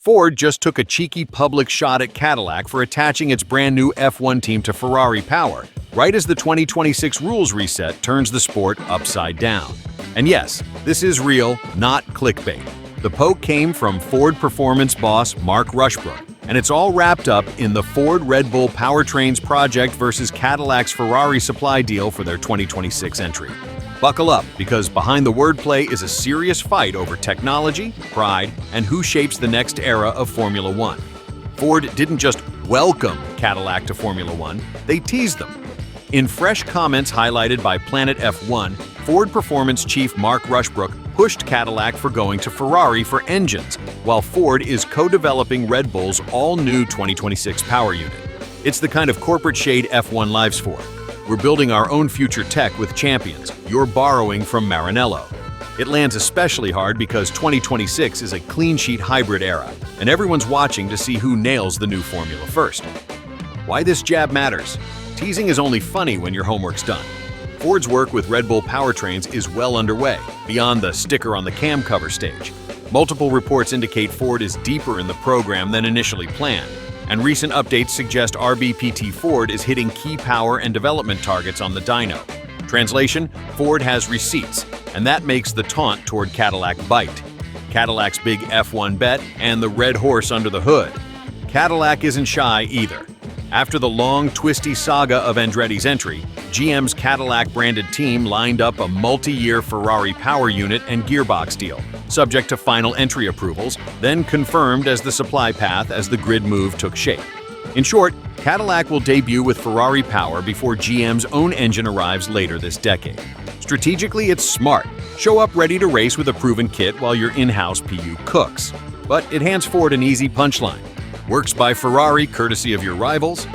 Ford just took a cheeky public shot at Cadillac for attaching its brand new F1 team to Ferrari power, right as the 2026 rules reset turns the sport upside down. And yes, this is real, not clickbait. The poke came from Ford performance boss Mark Rushbrook, and it's all wrapped up in the Ford Red Bull Powertrains project versus Cadillac's Ferrari supply deal for their 2026 entry. Buckle up, because behind the wordplay is a serious fight over technology, pride, and who shapes the next era of Formula One. Ford didn't just welcome Cadillac to Formula One, they teased them. In fresh comments highlighted by Planet F1, Ford performance chief Mark Rushbrook pushed Cadillac for going to Ferrari for engines, while Ford is co-developing Red Bull's all-new 2026 power unit. It's the kind of corporate shade F1 lives for. We're building our own future tech with champions. You're borrowing from Maranello. It lands especially hard because 2026 is a clean sheet hybrid era, and everyone's watching to see who nails the new formula first. Why this jab matters? Teasing is only funny when your homework's done. Ford's work with Red Bull Powertrains is well underway, beyond the sticker on the cam cover stage. Multiple reports indicate Ford is deeper in the program than initially planned, and recent updates suggest RBPT Ford is hitting key power and development targets on the dyno. Translation: Ford has receipts, and that makes the taunt toward Cadillac bite. Cadillac's big F1 bet and the red horse under the hood. Cadillac isn't shy either. After the long, twisty saga of Andretti's entry, GM's Cadillac-branded team lined up a multi-year Ferrari power unit and gearbox deal, subject to final entry approvals, then confirmed as the supply path as the grid move took shape. In short, Cadillac will debut with Ferrari power before GM's own engine arrives later this decade. Strategically, it's smart. Show up ready to race with a proven kit while your in-house PU cooks. But it hands Ford an easy punchline. Works by Ferrari courtesy of your rivals?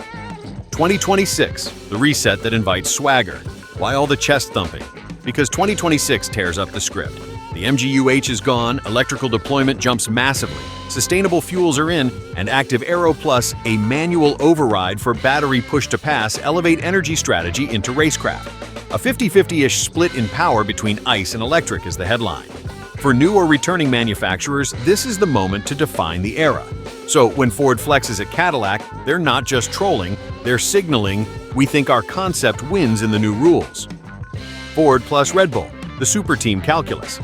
2026, the reset that invites swagger. Why all the chest thumping? Because 2026 tears up the script. The MGU-H is gone, electrical deployment jumps massively, sustainable fuels are in, and Active Aero Plus, a manual override for battery push-to-pass, elevate energy strategy into racecraft. A 50-50-ish split in power between ICE and electric is the headline. For new or returning manufacturers, this is the moment to define the era. So when Ford flexes at Cadillac, they're not just trolling, they're signaling, we think our concept wins in the new rules. Ford plus Red Bull, the super team calculus.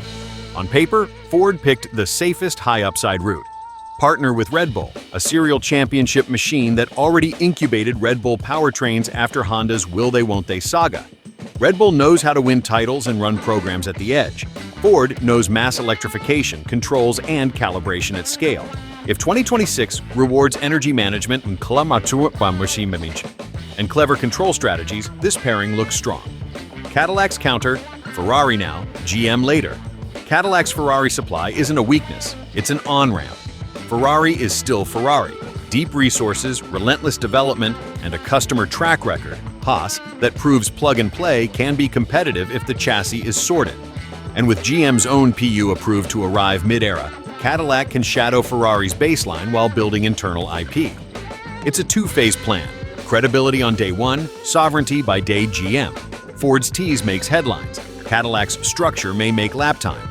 On paper, Ford picked the safest high-upside route. Partner with Red Bull, a serial championship machine that already incubated Red Bull powertrains after Honda's Will They Won't They saga. Red Bull knows how to win titles and run programs at the edge. Ford knows mass electrification, controls, and calibration at scale. If 2026 rewards energy management and clever control strategies, this pairing looks strong. Cadillac's counter, Ferrari now, GM later. Cadillac's Ferrari supply isn't a weakness, it's an on-ramp. Ferrari is still Ferrari. Deep resources, relentless development, and a customer track record, Haas, that proves plug-and-play can be competitive if the chassis is sorted. And with GM's own PU approved to arrive mid-era, Cadillac can shadow Ferrari's baseline while building internal IP. It's a two-phase plan: credibility on day one, sovereignty by day GM. Ford's tease makes headlines. Cadillac's structure may make lap time.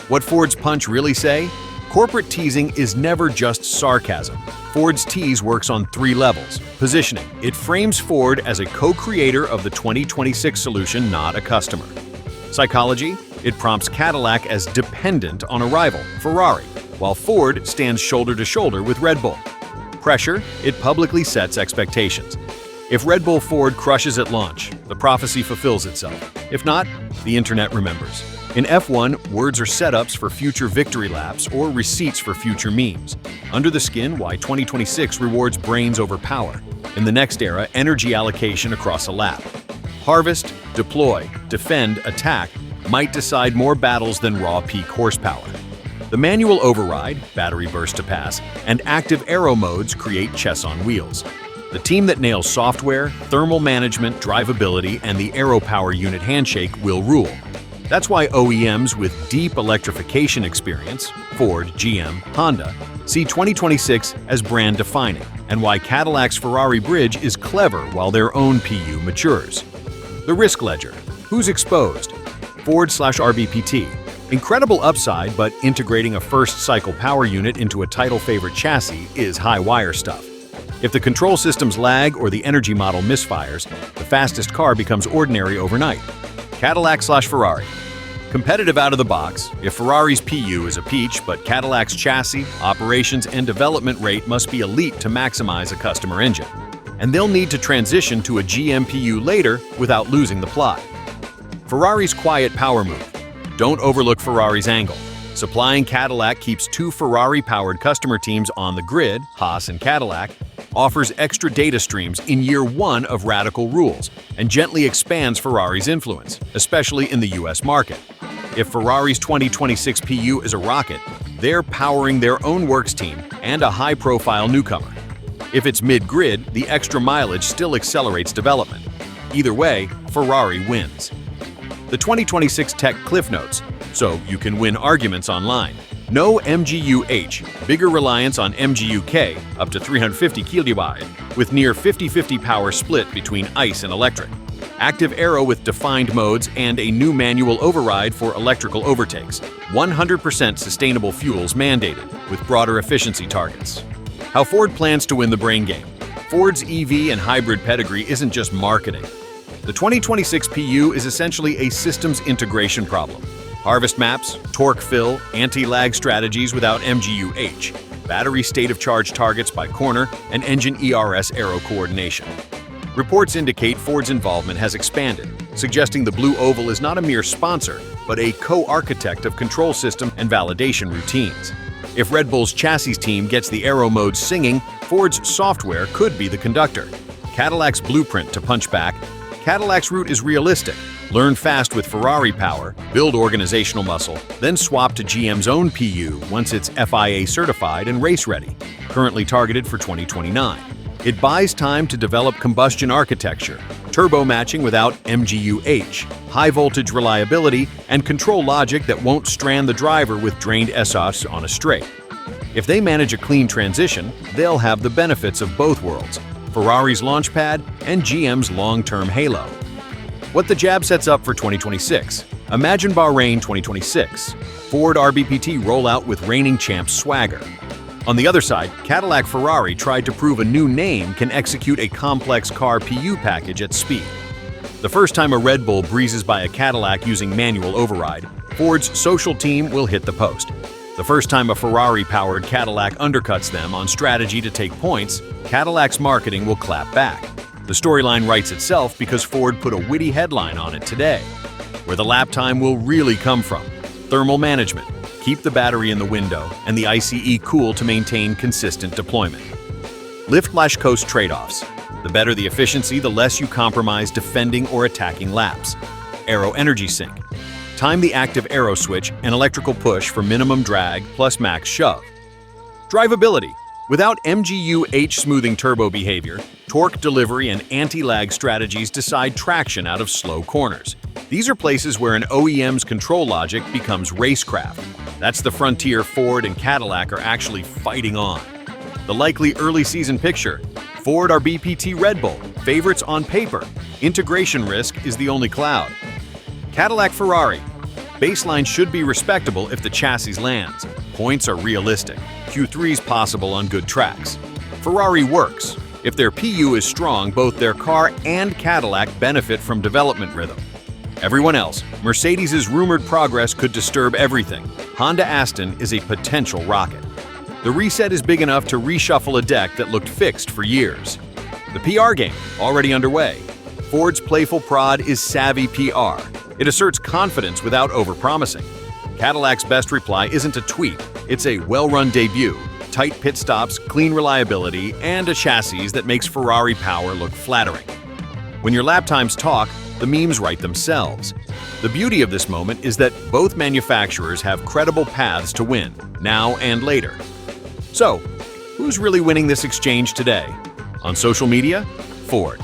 What Ford's punch really say? Corporate teasing is never just sarcasm. Ford's tease works on three levels. Positioning: it frames Ford as a co-creator of the 2026 solution, not a customer. Psychology: it prompts Cadillac as dependent on a rival, Ferrari, while Ford stands shoulder to shoulder with Red Bull. Pressure: it publicly sets expectations. If Red Bull Ford crushes at launch, the prophecy fulfills itself. If not, the internet remembers. In F1, words are setups for future victory laps or receipts for future memes. Under the skin, why 2026 rewards brains over power. In the next era, energy allocation across a lap. Harvest, deploy, defend, attack might decide more battles than raw peak horsepower. The manual override, battery burst to pass, and active aero modes create chess on wheels. The team that nails software, thermal management, drivability, and the aero power unit handshake will rule. That's why OEMs with deep electrification experience, Ford, GM, Honda, see 2026 as brand defining, and why Cadillac's Ferrari bridge is clever while their own PU matures. The risk ledger: who's exposed? Ford/RBPT. Incredible upside, but integrating a first-cycle power unit into a title-favorite chassis is high-wire stuff. If the control systems lag or the energy model misfires, the fastest car becomes ordinary overnight. Cadillac/Ferrari. Competitive out of the box, if Ferrari's PU is a peach, but Cadillac's chassis, operations, and development rate must be elite to maximize a customer engine. And they'll need to transition to a GM PU later without losing the plot. Ferrari's quiet power move. Don't overlook Ferrari's angle. Supplying Cadillac keeps two Ferrari-powered customer teams on the grid, Haas and Cadillac, offers extra data streams in year one of radical rules, and gently expands Ferrari's influence, especially in the US market. If Ferrari's 2026 PU is a rocket, they're powering their own works team and a high-profile newcomer. If it's mid-grid, the extra mileage still accelerates development. Either way, Ferrari wins. The 2026 Tech Cliff Notes, so you can win arguments online. No MGU-H, bigger reliance on MGU-K, up to 350 kW, with near 50-50 power split between ICE and electric. Active aero with defined modes and a new manual override for electrical overtakes. 100% sustainable fuels mandated, with broader efficiency targets. How Ford plans to win the brain game. Ford's EV and hybrid pedigree isn't just marketing. The 2026 PU is essentially a systems integration problem. Harvest maps, torque fill, anti-lag strategies without MGU-H, battery state of charge targets by corner, and engine ERS aero coordination. Reports indicate Ford's involvement has expanded, suggesting the Blue Oval is not a mere sponsor, but a co-architect of control system and validation routines. If Red Bull's chassis team gets the aero mode singing, Ford's software could be the conductor. Cadillac's blueprint to punch back. Cadillac's route is realistic. Learn fast with Ferrari power, build organizational muscle, then swap to GM's own PU once it's FIA certified and race-ready, currently targeted for 2029. It buys time to develop combustion architecture, turbo matching without MGU-H, high-voltage reliability, and control logic that won't strand the driver with drained exhausts on a straight. If they manage a clean transition, they'll have the benefits of both worlds, Ferrari's launchpad and GM's long-term halo. What the jab sets up for 2026. Imagine Bahrain 2026. Ford RBPT rollout with reigning champ swagger. On the other side, Cadillac Ferrari tried to prove a new name can execute a complex car PU package at speed. The first time a Red Bull breezes by a Cadillac using manual override, Ford's social team will hit the post. The first time a Ferrari-powered Cadillac undercuts them on strategy to take points, Cadillac's marketing will clap back. The storyline writes itself because Ford put a witty headline on it today. Where the lap time will really come from. Thermal management. Keep the battery in the window and the ICE cool to maintain consistent deployment. Lift/coast trade-offs. The better the efficiency, the less you compromise defending or attacking laps. Aero energy sink. Time the active aero switch and electrical push for minimum drag plus max shove. Drivability. Without MGU-H smoothing turbo behavior, torque delivery and anti-lag strategies decide traction out of slow corners. These are places where an OEM's control logic becomes racecraft. That's the frontier Ford and Cadillac are actually fighting on. The likely early season picture. Ford RBPT Red Bull, favorites on paper. Integration risk is the only cloud. Cadillac Ferrari. Baseline should be respectable if the chassis lands. Points are realistic. Q3's possible on good tracks. Ferrari works. If their PU is strong, both their car and Cadillac benefit from development rhythm. Everyone else, Mercedes' rumored progress could disturb everything. Honda Aston is a potential rocket. The reset is big enough to reshuffle a deck that looked fixed for years. The PR game, already underway. Ford's playful prod is savvy PR. It asserts confidence without overpromising. Cadillac's best reply isn't a tweet, it's a well-run debut, tight pit stops, clean reliability, and a chassis that makes Ferrari power look flattering. When your lap times talk, the memes write themselves. The beauty of this moment is that both manufacturers have credible paths to win, now and later. So, who's really winning this exchange today? On social media? Ford.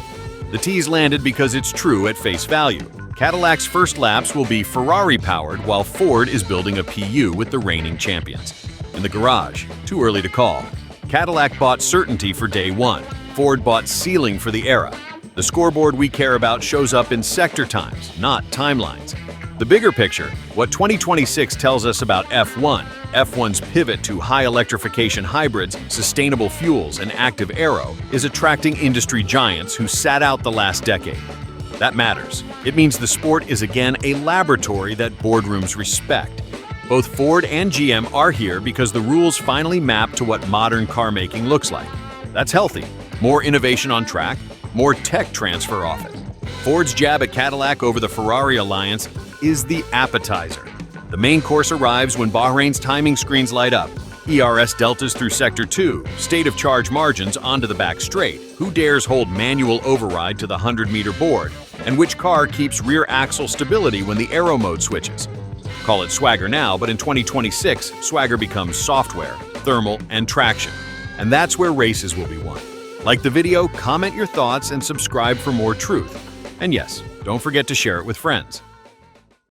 The tease landed because it's true at face value. Cadillac's first laps will be Ferrari-powered while Ford is building a PU with the reigning champions. In the garage, too early to call. Cadillac bought certainty for day one. Ford bought ceiling for the era. The scoreboard we care about shows up in sector times, not timelines. The bigger picture, what 2026 tells us about F1, F1's pivot to high electrification hybrids, sustainable fuels, and active aero, is attracting industry giants who sat out the last decade. That matters. It means the sport is again a laboratory that boardrooms respect. Both Ford and GM are here because the rules finally map to what modern car making looks like. That's healthy. More innovation on track, more tech transfer off it. Ford's jab at Cadillac over the Ferrari alliance is the appetizer. The main course arrives when Bahrain's timing screens light up. ERS deltas through Sector 2, state of charge margins onto the back straight, who dares hold manual override to the 100-meter board, and which car keeps rear axle stability when the aero mode switches. Call it swagger now, but in 2026, swagger becomes software, thermal, and traction. And that's where races will be won. Like the video, comment your thoughts, and subscribe for more truth. And yes, don't forget to share it with friends.